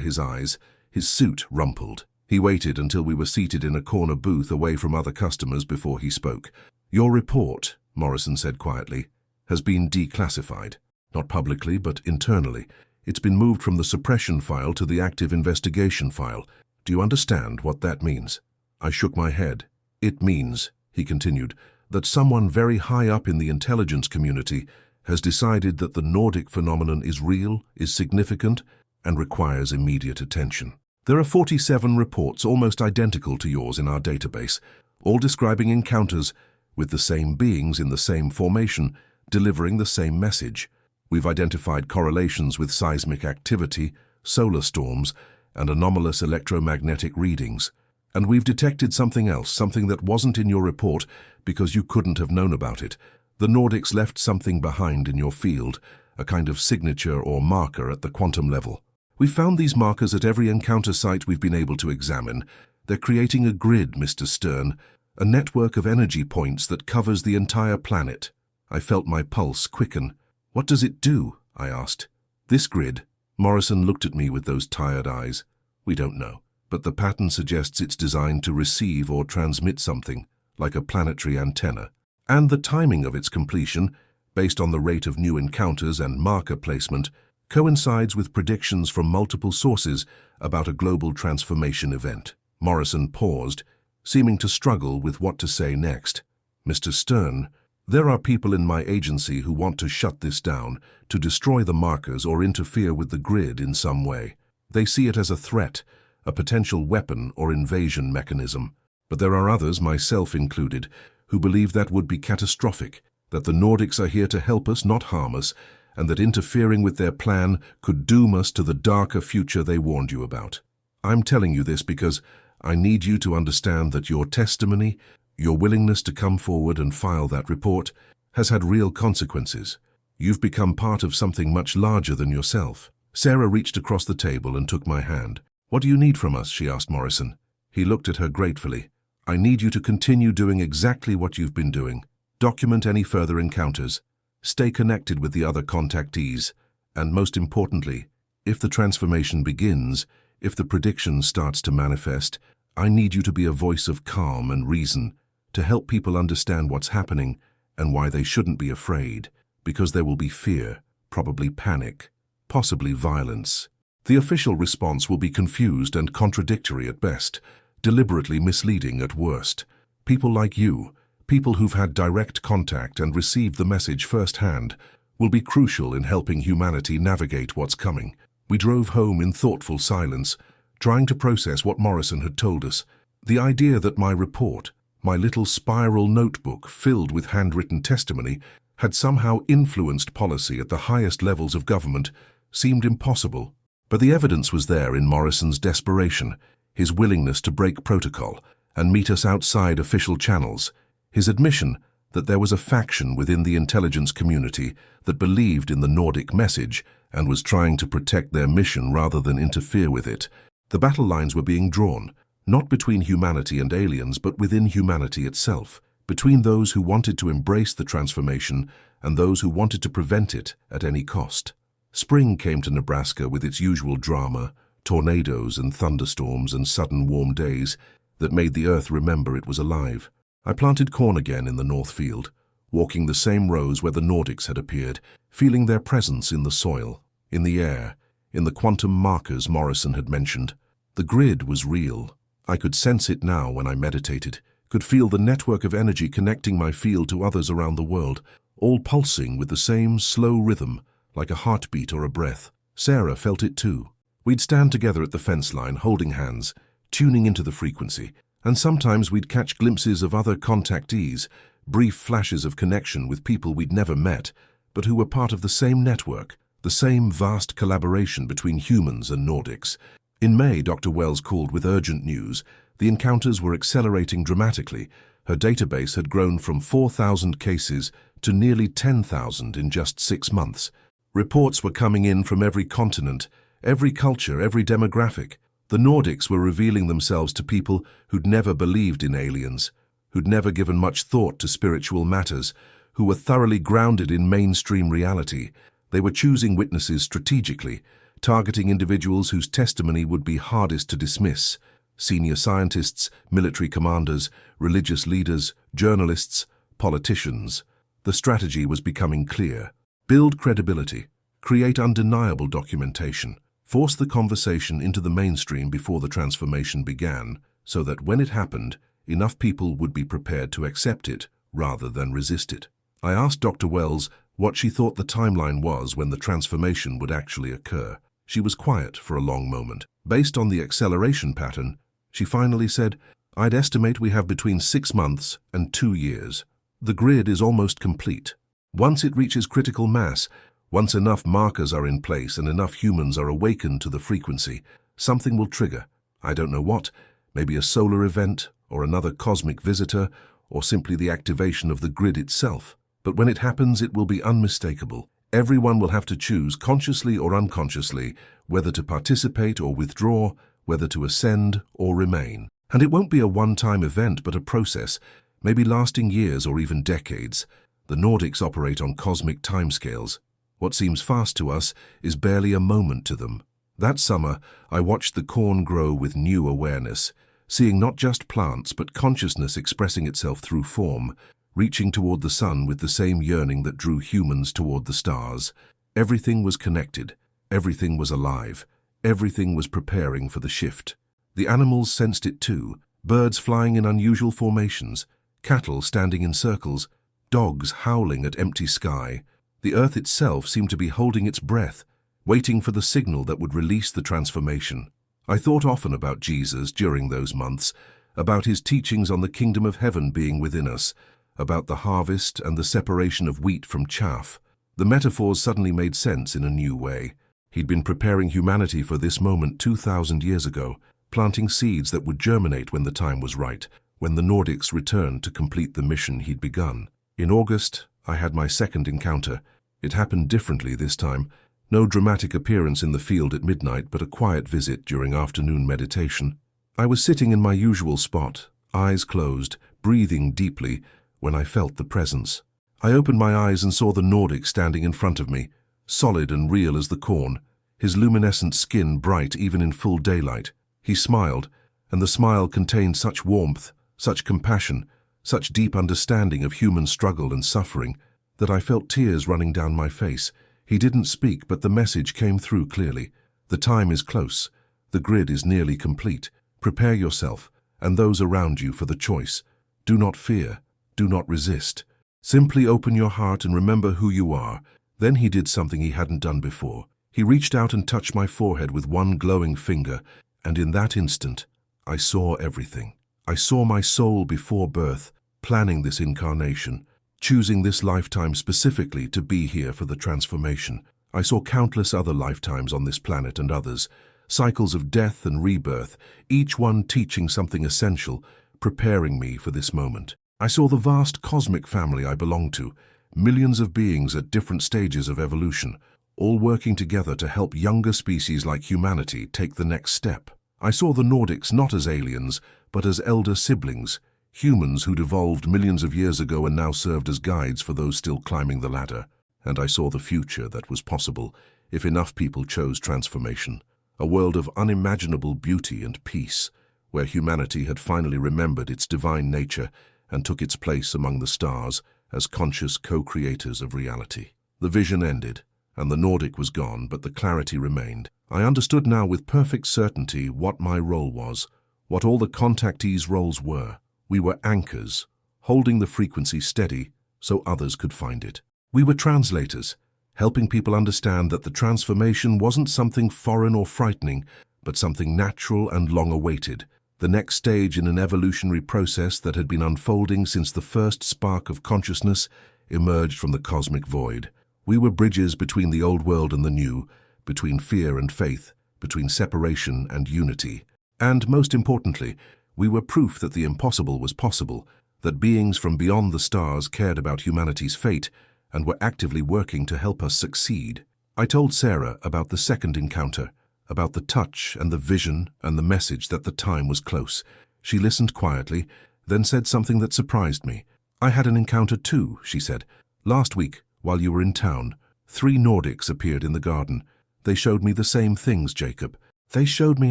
his eyes, his suit rumpled. He waited until we were seated in a corner booth away from other customers before he spoke. "Your report," Morrison said quietly, "has been declassified. Not publicly, but internally. It's been moved from the suppression file to the active investigation file. Do you understand what that means?" I shook my head. "It means," he continued, "that someone very high up in the intelligence community has decided that the Nordic phenomenon is real, is significant, and requires immediate attention. There are 47 reports almost identical to yours in our database, all describing encounters with the same beings in the same formation, delivering the same message. We've identified correlations with seismic activity, solar storms, and anomalous electromagnetic readings. And we've detected something else, something that wasn't in your report because you couldn't have known about it. The Nordics left something behind in your field, a kind of signature or marker at the quantum level. We found these markers at every encounter site we've been able to examine. They're creating a grid, Mr. Stern, a network of energy points that covers the entire planet." I felt my pulse quicken. "What does it do?" I asked. "This grid," Morrison looked at me with those tired eyes. "We don't know, but the pattern suggests it's designed to receive or transmit something, like a planetary antenna. And the timing of its completion, based on the rate of new encounters and marker placement, coincides with predictions from multiple sources about a global transformation event." Morrison paused, seeming to struggle with what to say next. "Mr. Stern, there are people in my agency who want to shut this down, to destroy the markers or interfere with the grid in some way. They see it as a threat, a potential weapon or invasion mechanism. But there are others, myself included, who believe that would be catastrophic, that the Nordics are here to help us, not harm us, and that interfering with their plan could doom us to the darker future they warned you about. I'm telling you this because I need you to understand that your testimony, your willingness to come forward and file that report, has had real consequences. You've become part of something much larger than yourself." Sarah reached across the table and took my hand. "What do you need from us?" she asked Morrison. He looked at her gratefully. "I need you to continue doing exactly what you've been doing. Document any further encounters. Stay connected with the other contactees, and most importantly, if the transformation begins, if the prediction starts to manifest, I need you to be a voice of calm and reason, to help people understand what's happening and why they shouldn't be afraid, because there will be fear, probably panic, possibly violence. The official response will be confused and contradictory at best, deliberately misleading at worst. People like you, people who've had direct contact and received the message firsthand, will be crucial in helping humanity navigate what's coming." We drove home in thoughtful silence, trying to process what Morrison had told us. The idea that my report, my little spiral notebook filled with handwritten testimony, had somehow influenced policy at the highest levels of government seemed impossible. But the evidence was there in Morrison's desperation, his willingness to break protocol and meet us outside official channels, his admission that there was a faction within the intelligence community that believed in the Nordic message and was trying to protect their mission rather than interfere with it. The battle lines were being drawn, not between humanity and aliens, but within humanity itself, between those who wanted to embrace the transformation and those who wanted to prevent it at any cost. Spring came to Nebraska with its usual drama, tornadoes and thunderstorms and sudden warm days that made the earth remember it was alive. I planted corn again in the north field, walking the same rows where the Nordics had appeared, feeling their presence in the soil, in the air, in the quantum markers Morrison had mentioned. The grid was real. I could sense it now when I meditated, could feel the network of energy connecting my field to others around the world, all pulsing with the same slow rhythm, like a heartbeat or a breath. Sarah felt it too. We'd stand together at the fence line, holding hands, tuning into the frequency, and sometimes we'd catch glimpses of other contactees, brief flashes of connection with people we'd never met, but who were part of the same network, the same vast collaboration between humans and Nordics. In May, Dr. Wells called with urgent news. The encounters were accelerating dramatically. Her database had grown from 4,000 cases to nearly 10,000 in just 6 months. Reports were coming in from every continent, every culture, every demographic. The Nordics were revealing themselves to people who'd never believed in aliens, who'd never given much thought to spiritual matters, who were thoroughly grounded in mainstream reality. They were choosing witnesses strategically, targeting individuals whose testimony would be hardest to dismiss: senior scientists, military commanders, religious leaders, journalists, politicians. The strategy was becoming clear. Build credibility, create undeniable documentation, force the conversation into the mainstream before the transformation began, so that when it happened, enough people would be prepared to accept it rather than resist it. I asked Dr. Wells what she thought the timeline was when the transformation would actually occur. She was quiet for a long moment. Based on the acceleration pattern, she finally said, "I'd estimate we have between 6 months and 2 years. The grid is almost complete. Once it reaches critical mass, once enough markers are in place and enough humans are awakened to the frequency, something will trigger. I don't know what, maybe a solar event, or another cosmic visitor, or simply the activation of the grid itself. But when it happens, it will be unmistakable. Everyone will have to choose, consciously or unconsciously, whether to participate or withdraw, whether to ascend or remain. And it won't be a one-time event, but a process, maybe lasting years or even decades. The Nordics operate on cosmic timescales. What seems fast to us is barely a moment to them." That summer, I watched the corn grow with new awareness, seeing not just plants but consciousness expressing itself through form, reaching toward the sun with the same yearning that drew humans toward the stars. Everything was connected, everything was alive, everything was preparing for the shift. The animals sensed it too, birds flying in unusual formations, cattle standing in circles, dogs howling at empty sky. The earth itself seemed to be holding its breath, waiting for the signal that would release the transformation. I thought often about Jesus during those months, about his teachings on the kingdom of heaven being within us, about the harvest and the separation of wheat from chaff. The metaphors suddenly made sense in a new way. He'd been preparing humanity for this moment 2,000 years ago, planting seeds that would germinate when the time was right, when the Nordics returned to complete the mission he'd begun. In August, I had my second encounter. It happened differently this time. No dramatic appearance in the field at midnight, but a quiet visit during afternoon meditation. I was sitting in my usual spot, eyes closed, breathing deeply, when I felt the presence. I opened my eyes and saw the Nordic standing in front of me, solid and real as the corn, his luminescent skin bright even in full daylight. He smiled, and the smile contained such warmth, such compassion, such deep understanding of human struggle and suffering, that I felt tears running down my face. He didn't speak, but the message came through clearly. The time is close. The grid is nearly complete. Prepare yourself, and those around you, for the choice. Do not fear. Do not resist. Simply open your heart and remember who you are. Then he did something he hadn't done before. He reached out and touched my forehead with one glowing finger, and in that instant, I saw everything. I saw my soul before birth, planning this incarnation, choosing this lifetime specifically to be here for the transformation. I saw countless other lifetimes on this planet and others, cycles of death and rebirth, each one teaching something essential, preparing me for this moment. I saw the vast cosmic family I belonged to, millions of beings at different stages of evolution, all working together to help younger species like humanity take the next step. I saw the Nordics not as aliens, but as elder siblings, humans who'd evolved millions of years ago and now served as guides for those still climbing the ladder. And I saw the future that was possible if enough people chose transformation, a world of unimaginable beauty and peace, where humanity had finally remembered its divine nature and took its place among the stars as conscious co-creators of reality. The vision ended, and the Nordic was gone, but the clarity remained. I understood now with perfect certainty what my role was, what all the contactees' roles were. We were anchors, holding the frequency steady so others could find it. We were translators, helping people understand that the transformation wasn't something foreign or frightening, but something natural and long-awaited, the next stage in an evolutionary process that had been unfolding since the first spark of consciousness emerged from the cosmic void. We were bridges between the old world and the new, between fear and faith, between separation and unity. And most importantly, we were proof that the impossible was possible, that beings from beyond the stars cared about humanity's fate and were actively working to help us succeed. I told Sarah about the second encounter, about the touch and the vision and the message that the time was close. She listened quietly, then said something that surprised me. "I had an encounter too," she said. Last week, while you were in town, 3 Nordics appeared in the garden. They showed me the same things, Jacob. They showed me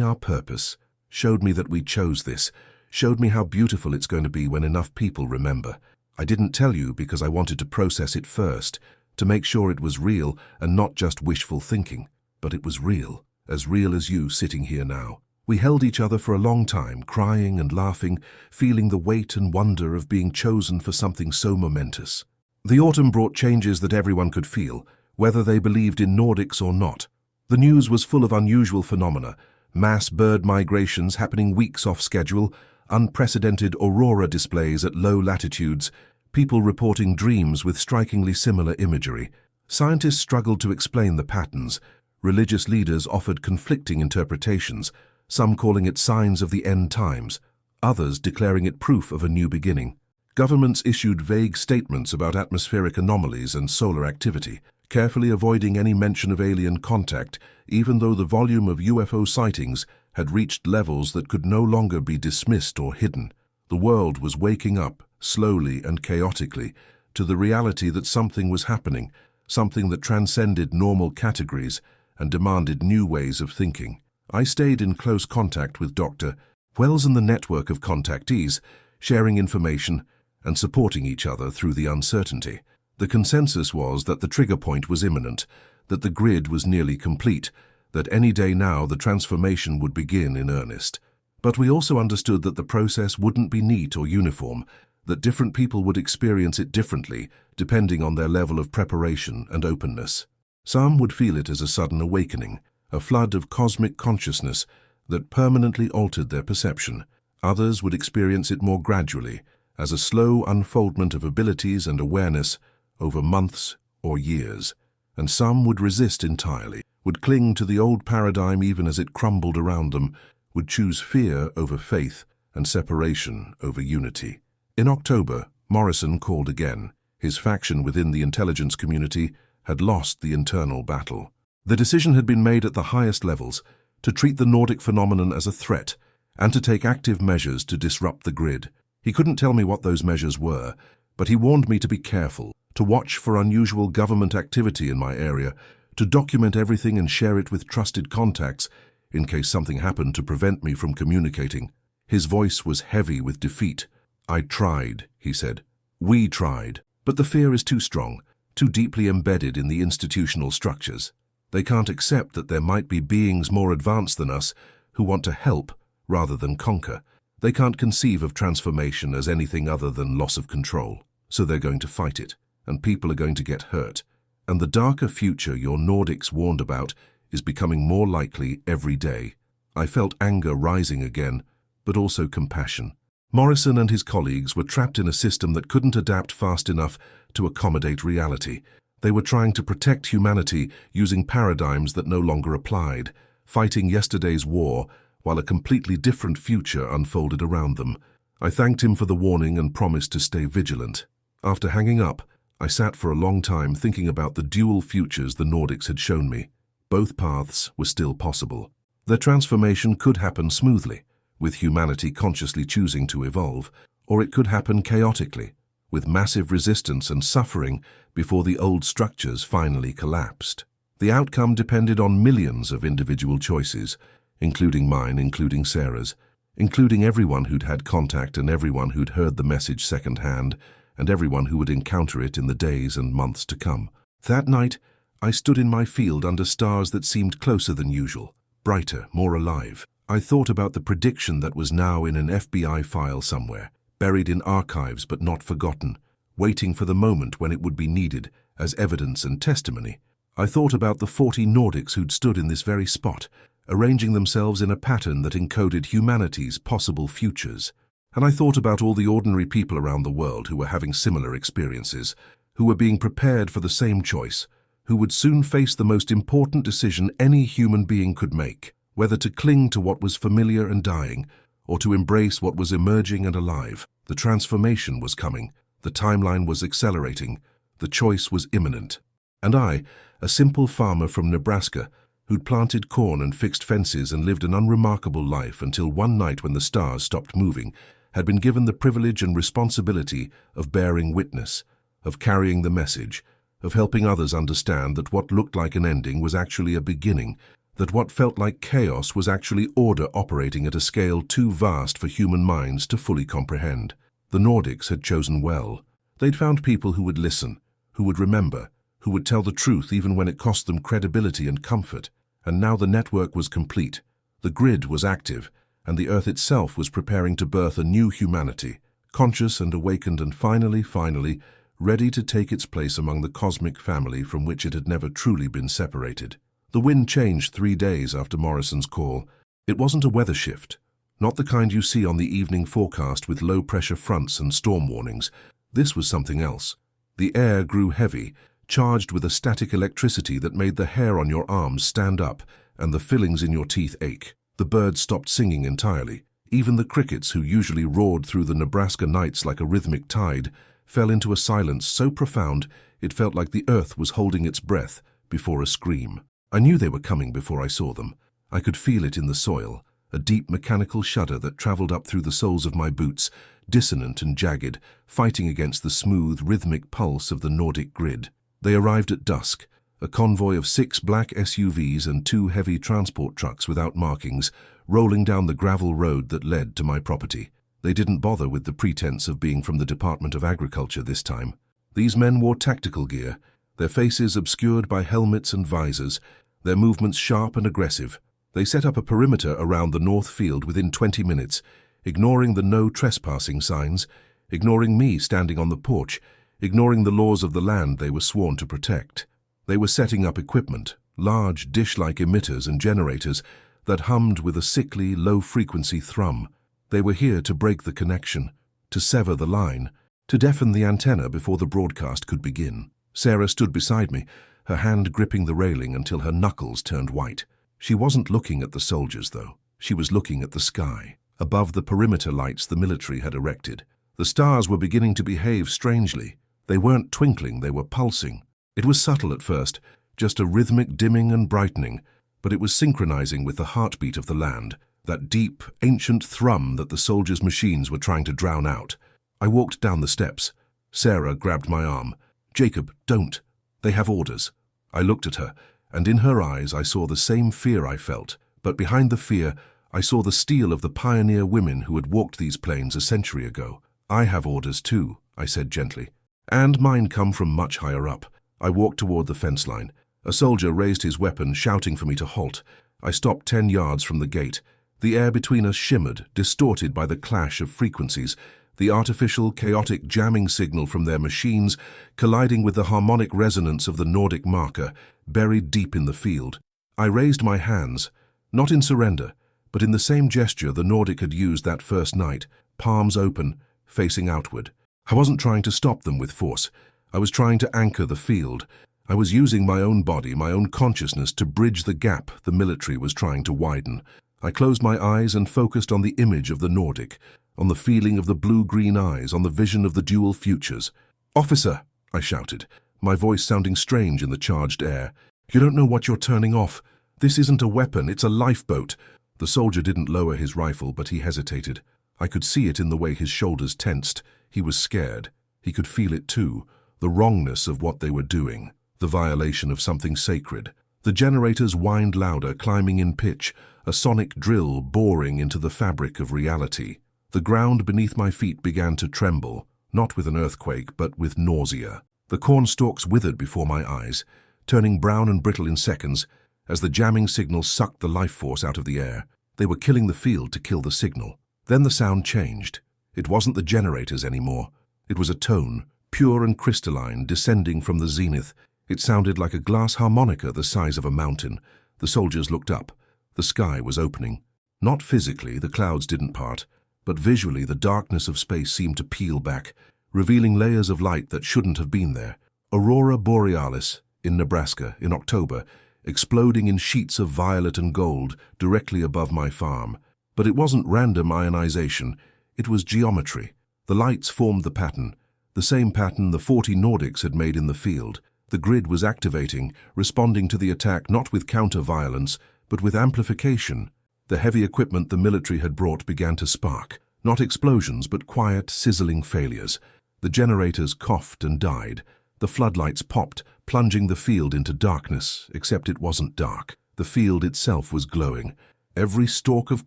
our purpose, showed me that we chose this, showed me how beautiful it's going to be when enough people remember. I didn't tell you because I wanted to process it first, to make sure it was real and not just wishful thinking. But it was real as you sitting here now. We held each other for a long time, crying and laughing, feeling the weight and wonder of being chosen for something so momentous. The autumn brought changes that everyone could feel, whether they believed in Nordics or not. The news was full of unusual phenomena, mass bird migrations happening weeks off schedule, unprecedented aurora displays at low latitudes, people reporting dreams with strikingly similar imagery. Scientists struggled to explain the patterns. Religious leaders offered conflicting interpretations, some calling it signs of the end times, others declaring it proof of a new beginning. Governments issued vague statements about atmospheric anomalies and solar activity, carefully avoiding any mention of alien contact, even though the volume of UFO sightings had reached levels that could no longer be dismissed or hidden. The world was waking up, slowly and chaotically, to the reality that something was happening, something that transcended normal categories and demanded new ways of thinking. I stayed in close contact with Dr. Wells and the network of contactees, sharing information and supporting each other through the uncertainty. The consensus was that the trigger point was imminent, that the grid was nearly complete, that any day now the transformation would begin in earnest. But we also understood that the process wouldn't be neat or uniform, that different people would experience it differently, depending on their level of preparation and openness. Some would feel it as a sudden awakening, a flood of cosmic consciousness that permanently altered their perception. Others would experience it more gradually, as a slow unfoldment of abilities and awareness over months or years. And some would resist entirely, would cling to the old paradigm even as it crumbled around them, would choose fear over faith and separation over unity. In October, Morrison called again. His faction within the intelligence community had lost the internal battle. The decision had been made at the highest levels to treat the Nordic phenomenon as a threat and to take active measures to disrupt the grid. He couldn't tell me what those measures were, but he warned me to be careful, to watch for unusual government activity in my area, to document everything and share it with trusted contacts in case something happened to prevent me from communicating. His voice was heavy with defeat. "I tried," he said. "We tried. But the fear is too strong, too deeply embedded in the institutional structures. They can't accept that there might be beings more advanced than us who want to help rather than conquer. They can't conceive of transformation as anything other than loss of control. So they're going to fight it, and people are going to get hurt. And the darker future your Nordics warned about is becoming more likely every day." I felt anger rising again, but also compassion. Morrison and his colleagues were trapped in a system that couldn't adapt fast enough to accommodate reality. They were trying to protect humanity using paradigms that no longer applied, fighting yesterday's war while a completely different future unfolded around them. I thanked him for the warning and promised to stay vigilant. After hanging up, I sat for a long time thinking about the dual futures the Nordics had shown me. Both paths were still possible. Their transformation could happen smoothly, with humanity consciously choosing to evolve, or it could happen chaotically, with massive resistance and suffering before the old structures finally collapsed. The outcome depended on millions of individual choices, including mine, including Sarah's, including everyone who'd had contact and everyone who'd heard the message secondhand, and everyone who would encounter it in the days and months to come. That night, I stood in my field under stars that seemed closer than usual, brighter, more alive. I thought about the prediction that was now in an FBI file somewhere, buried in archives but not forgotten, waiting for the moment when it would be needed as evidence and testimony. I thought about the 40 Nordics who'd stood in this very spot, arranging themselves in a pattern that encoded humanity's possible futures. And I thought about all the ordinary people around the world who were having similar experiences, who were being prepared for the same choice, who would soon face the most important decision any human being could make, whether to cling to what was familiar and dying, or to embrace what was emerging and alive. The transformation was coming, the timeline was accelerating, the choice was imminent. And I, a simple farmer from Nebraska, who'd planted corn and fixed fences and lived an unremarkable life until one night when the stars stopped moving, had been given the privilege and responsibility of bearing witness, of carrying the message, of helping others understand that what looked like an ending was actually a beginning, that what felt like chaos was actually order operating at a scale too vast for human minds to fully comprehend. The Nordics had chosen well. They'd found people who would listen, who would remember, who would tell the truth even when it cost them credibility and comfort. And now the network was complete. The grid was active, and the Earth itself was preparing to birth a new humanity, conscious and awakened and finally, ready to take its place among the cosmic family from which it had never truly been separated. The wind changed 3 days after Morrison's call. It wasn't a weather shift, not the kind you see on the evening forecast with low-pressure fronts and storm warnings. This was something else. The air grew heavy, charged with a static electricity that made the hair on your arms stand up and the fillings in your teeth ache. The birds stopped singing entirely. Even the crickets, who usually roared through the Nebraska nights like a rhythmic tide, fell into a silence so profound it felt like the earth was holding its breath before a scream. I knew they were coming before I saw them. I could feel it in the soil, a deep mechanical shudder that traveled up through the soles of my boots, dissonant and jagged, fighting against the smooth, rhythmic pulse of the Nordic grid. They arrived at dusk, a convoy of 6 black SUVs and 2 heavy transport trucks without markings, rolling down the gravel road that led to my property. They didn't bother with the pretense of being from the Department of Agriculture this time. These men wore tactical gear, their faces obscured by helmets and visors, their movements sharp and aggressive. They set up a perimeter around the north field within 20 minutes, ignoring the no trespassing signs, ignoring me standing on the porch, ignoring the laws of the land they were sworn to protect. They were setting up equipment, large dish-like emitters and generators that hummed with a sickly, low-frequency thrum. They were here to break the connection, to sever the line, to deafen the antenna before the broadcast could begin. Sarah stood beside me, her hand gripping the railing until her knuckles turned white. She wasn't looking at the soldiers, though. She was looking at the sky, above the perimeter lights the military had erected. The stars were beginning to behave strangely. They weren't twinkling, they were pulsing. It was subtle at first, just a rhythmic dimming and brightening, but it was synchronizing with the heartbeat of the land, that deep, ancient thrum that the soldiers' machines were trying to drown out. I walked down the steps. Sarah grabbed my arm. "Jacob, don't. They have orders." I looked at her, and in her eyes I saw the same fear I felt, but behind the fear I saw the steel of the pioneer women who had walked these plains a century ago. "I have orders too," I said gently. "And mine come from much higher up." I walked toward the fence line. A soldier raised his weapon, shouting for me to halt. I stopped 10 yards from the gate. The air between us shimmered, distorted by the clash of frequencies, the artificial, chaotic jamming signal from their machines colliding with the harmonic resonance of the Nordic marker, buried deep in the field. I raised my hands, not in surrender, but in the same gesture the Nordic had used that first night, palms open, facing outward. I wasn't trying to stop them with force. I was trying to anchor the field. I was using my own body, my own consciousness to bridge the gap the military was trying to widen. I closed my eyes and focused on the image of the Nordic, on the feeling of the blue-green eyes, on the vision of the dual futures. "Officer," I shouted, my voice sounding strange in the charged air. "You don't know what you're turning off. This isn't a weapon, it's a lifeboat." The soldier didn't lower his rifle, but he hesitated. I could see it in the way his shoulders tensed. He was scared. He could feel it too, the wrongness of what they were doing, the violation of something sacred. The generators whined louder, climbing in pitch, a sonic drill boring into the fabric of reality. The ground beneath my feet began to tremble, not with an earthquake, but with nausea. The corn stalks withered before my eyes, turning brown and brittle in seconds, as the jamming signal sucked the life force out of the air. They were killing the field to kill the signal. Then the sound changed. It wasn't the generators anymore. It was a tone, pure and crystalline, descending from the zenith. It sounded like a glass harmonica the size of a mountain. The soldiers looked up. The sky was opening. Not physically, the clouds didn't part, but visually the darkness of space seemed to peel back, revealing layers of light that shouldn't have been there. Aurora borealis, in Nebraska, in October, exploding in sheets of violet and gold directly above my farm. But it wasn't random ionization, it was geometry. The lights formed the pattern, the same pattern the 40 Nordics had made in the field. The grid was activating, responding to the attack not with counter-violence, but with amplification. The heavy equipment the military had brought began to spark. Not explosions, but quiet, sizzling failures. The generators coughed and died. The floodlights popped, plunging the field into darkness, except it wasn't dark. The field itself was glowing. Every stalk of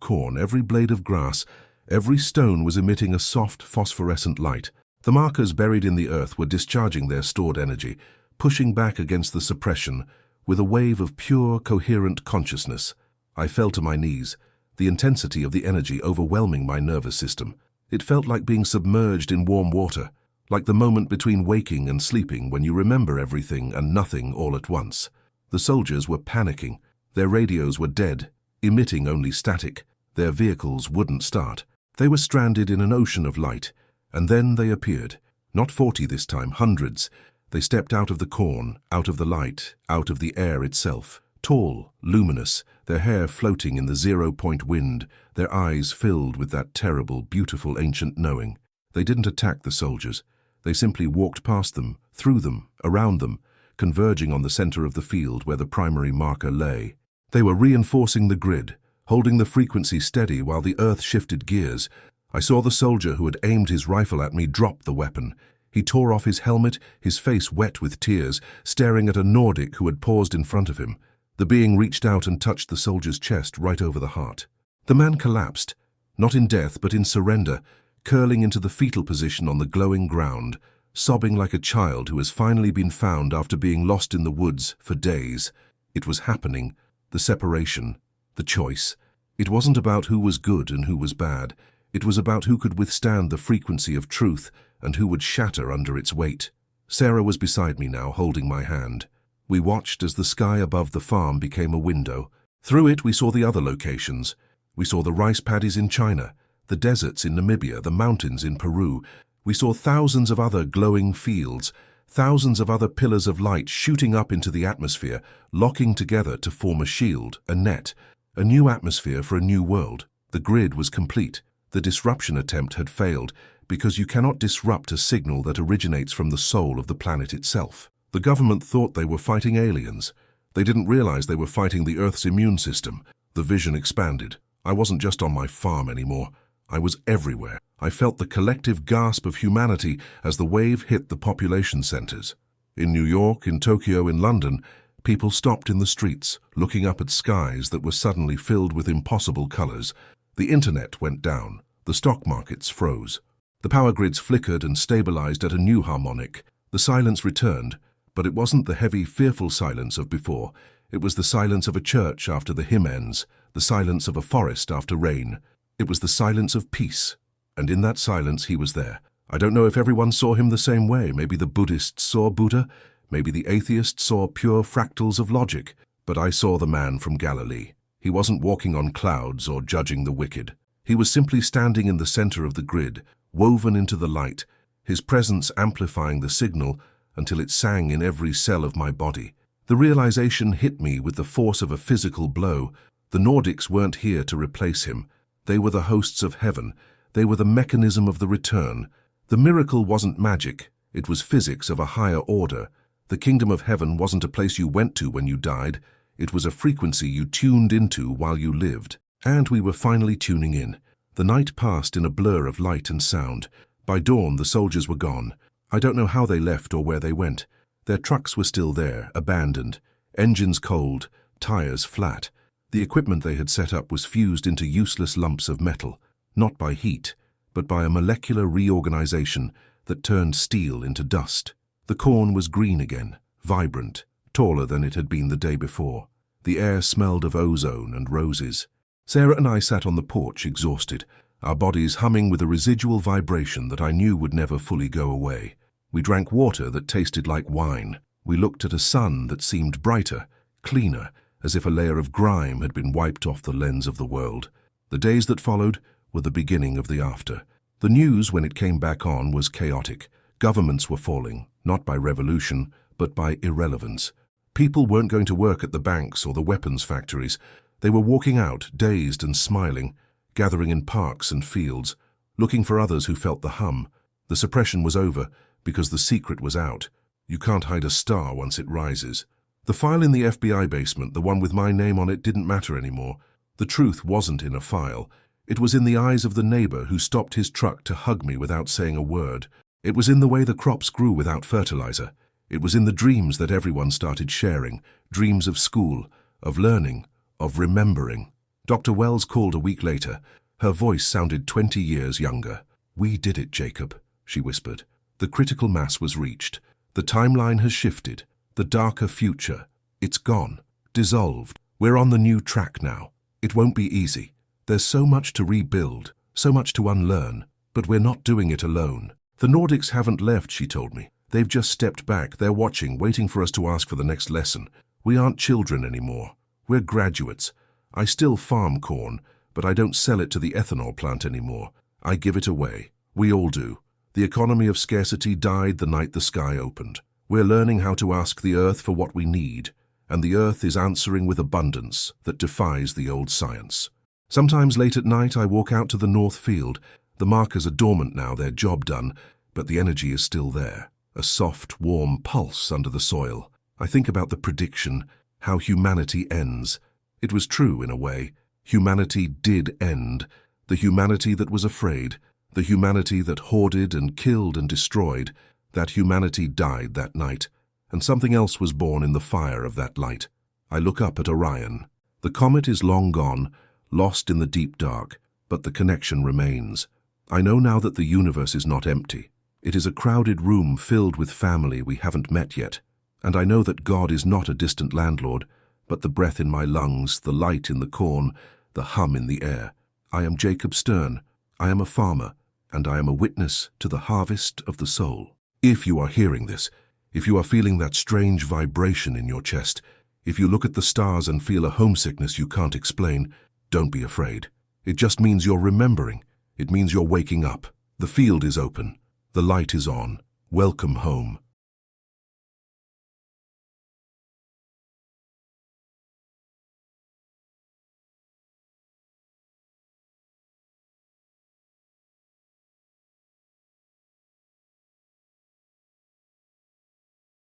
corn, every blade of grass, every stone was emitting a soft phosphorescent light. The markers buried in the earth were discharging their stored energy, pushing back against the suppression with a wave of pure, coherent consciousness. I fell to my knees, the intensity of the energy overwhelming my nervous system. It felt like being submerged in warm water, like the moment between waking and sleeping when you remember everything and nothing all at once. The soldiers were panicking. Their radios were dead, emitting only static. Their vehicles wouldn't start. They were stranded in an ocean of light, and then they appeared. Not 40 this time, hundreds. They stepped out of the corn, out of the light, out of the air itself. Tall, luminous, their hair floating in the 0-point wind, their eyes filled with that terrible, beautiful ancient knowing. They didn't attack the soldiers. They simply walked past them, through them, around them, converging on the center of the field where the primary marker lay. They were reinforcing the grid, holding the frequency steady while the earth shifted gears. I saw the soldier who had aimed his rifle at me drop the weapon. He tore off his helmet, his face wet with tears, staring at a Nordic who had paused in front of him. The being reached out and touched the soldier's chest right over the heart. The man collapsed, not in death but in surrender, curling into the fetal position on the glowing ground, sobbing like a child who has finally been found after being lost in the woods for days. It was happening, the separation, the choice. It wasn't about who was good and who was bad. It was about who could withstand the frequency of truth and who would shatter under its weight. Sarah was beside me now, holding my hand. We watched as the sky above the farm became a window. Through it we saw the other locations. We saw the rice paddies in China, the deserts in Namibia, the mountains in Peru. We saw thousands of other glowing fields, thousands of other pillars of light shooting up into the atmosphere, locking together to form a shield, a net, a new atmosphere for a new world. The grid was complete. The disruption attempt had failed, because you cannot disrupt a signal that originates from the soul of the planet itself. The government thought they were fighting aliens. They didn't realize they were fighting the Earth's immune system. The vision expanded. I wasn't just on my farm anymore. I was everywhere. I felt the collective gasp of humanity as the wave hit the population centers. In New York, in Tokyo, in London, people stopped in the streets, looking up at skies that were suddenly filled with impossible colors. The internet went down. The stock markets froze. The power grids flickered and stabilized at a new harmonic. The silence returned, but it wasn't the heavy, fearful silence of before. It was the silence of a church after the hymn ends, the silence of a forest after rain. It was the silence of peace, and in that silence he was there. I don't know if everyone saw him the same way. Maybe the Buddhists saw Buddha, maybe the atheists saw pure fractals of logic, but I saw the man from Galilee. He wasn't walking on clouds or judging the wicked. He was simply standing in the center of the grid, woven into the light, his presence amplifying the signal until it sang in every cell of my body. The realization hit me with the force of a physical blow. The Nordics weren't here to replace him. They were the hosts of heaven. They were the mechanism of the return. The miracle wasn't magic. It was physics of a higher order. The kingdom of heaven wasn't a place you went to when you died. It was a frequency you tuned into while you lived. And we were finally tuning in. The night passed in a blur of light and sound. By dawn, the soldiers were gone. I don't know how they left or where they went. Their trucks were still there, abandoned, engines cold, tires flat. The equipment they had set up was fused into useless lumps of metal, not by heat, but by a molecular reorganization that turned steel into dust. The corn was green again, vibrant, taller than it had been the day before. The air smelled of ozone and roses. Sarah and I sat on the porch, exhausted, our bodies humming with a residual vibration that I knew would never fully go away. We drank water that tasted like wine. We looked at a sun that seemed brighter, cleaner, as if a layer of grime had been wiped off the lens of the world. The days that followed were the beginning of the after. The news, when it came back on, was chaotic. Governments were falling, not by revolution, but by irrelevance. People weren't going to work at the banks or the weapons factories. They were walking out, dazed and smiling, gathering in parks and fields, looking for others who felt the hum. The suppression was over, because the secret was out. You can't hide a star once it rises. The file in the FBI basement, the one with my name on it, didn't matter anymore. The truth wasn't in a file. It was in the eyes of the neighbor who stopped his truck to hug me without saying a word. It was in the way the crops grew without fertilizer. It was in the dreams that everyone started sharing, dreams of school, of learning, of remembering. Dr. Wells called a week later. Her voice sounded 20 years younger. "We did it, Jacob," she whispered. "The critical mass was reached. The timeline has shifted. The darker future. It's gone. Dissolved. We're on the new track now. It won't be easy. There's so much to rebuild, so much to unlearn, but we're not doing it alone. The Nordics haven't left," she told me. "They've just stepped back. They're watching, waiting for us to ask for the next lesson. We aren't children anymore. We're graduates. I still farm corn, but I don't sell it to the ethanol plant anymore. I give it away. We all do. The economy of scarcity died the night the sky opened. We're learning how to ask the earth for what we need, and the earth is answering with abundance that defies the old science." Sometimes late at night I walk out to the north field. The markers are dormant now, their job done, but the energy is still there. A soft, warm pulse under the soil. I think about the prediction, how humanity ends. It was true in a way. Humanity did end. The humanity that was afraid, the humanity that hoarded and killed and destroyed, that humanity died that night, and something else was born in the fire of that light. I look up at Orion. The comet is long gone, lost in the deep dark, but the connection remains. I know now that the universe is not empty. It is a crowded room filled with family we haven't met yet. And I know that God is not a distant landlord, but the breath in my lungs, the light in the corn, the hum in the air. I am Jacob Stern. I am a farmer, and I am a witness to the harvest of the soul. If you are hearing this, if you are feeling that strange vibration in your chest, if you look at the stars and feel a homesickness you can't explain, don't be afraid. It just means you're remembering. It means you're waking up. The field is open. The light is on. Welcome home.